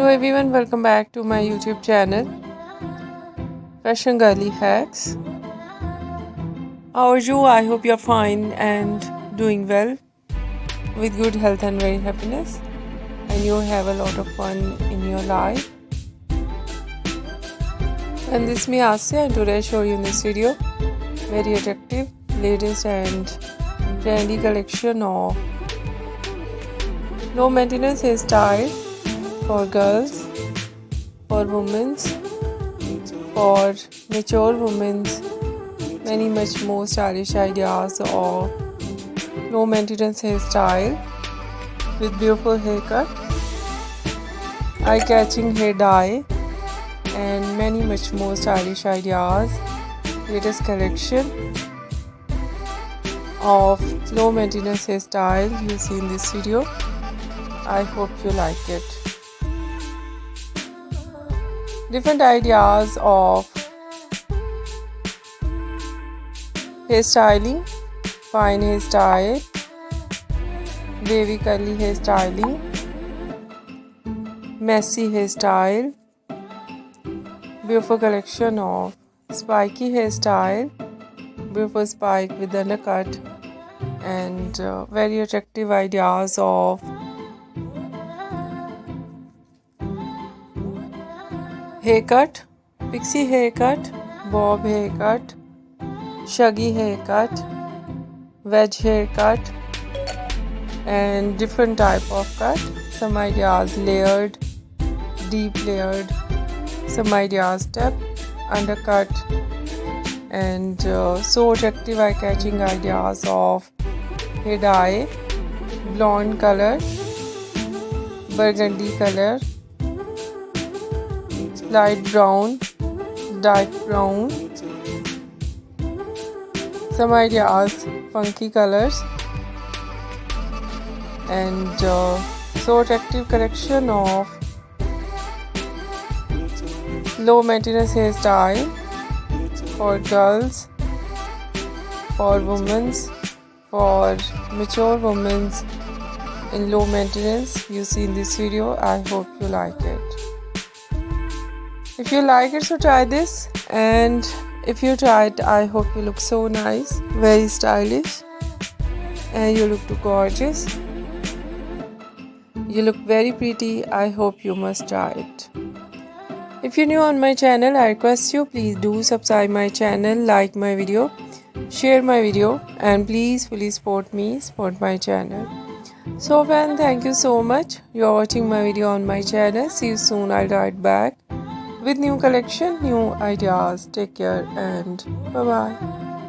Hello everyone, welcome back to my YouTube channel Fashion Girly Hacks. How are you? I hope you're fine and doing well with good health and very happiness, and you have a lot of fun in your life. And this is me Asya, and today I show you in this video very attractive, latest and trendy collection of low maintenance hairstyle for girls, for women, for mature women, many much more stylish ideas of low maintenance hairstyle with beautiful haircut, eye-catching hair dye, and many much more stylish ideas. Latest collection of low maintenance hairstyle you see in this video. I hope you like it. Different ideas of hairstyling, fine hairstyle, wavy curly hairstyling, messy hairstyle, beautiful collection of spiky hairstyle, beautiful spike with undercut, and very attractive ideas of haircut, pixie haircut, bob haircut, shaggy haircut, wedge haircut, and different type of cut. Some ideas layered, deep layered, some ideas step, undercut, and so attractive eye-catching ideas of hair dye, blonde color, burgundy color, light brown, dark brown, some ideas funky colors, and so attractive collection of low maintenance hairstyle for girls, for women, for mature women in low maintenance you see in this video. I hope you like it. If you like it, so try this, and if you try it, I hope you look so nice, very stylish, and you look too gorgeous. You look very pretty. I hope you must try it. If you're new on my channel, I request you please do subscribe my channel, like my video, share my video, and please fully support me, support my channel. So friends, thank you so much. You're watching my video on my channel. See you soon. I'll write back with new collection, new ideas. Take care and bye bye.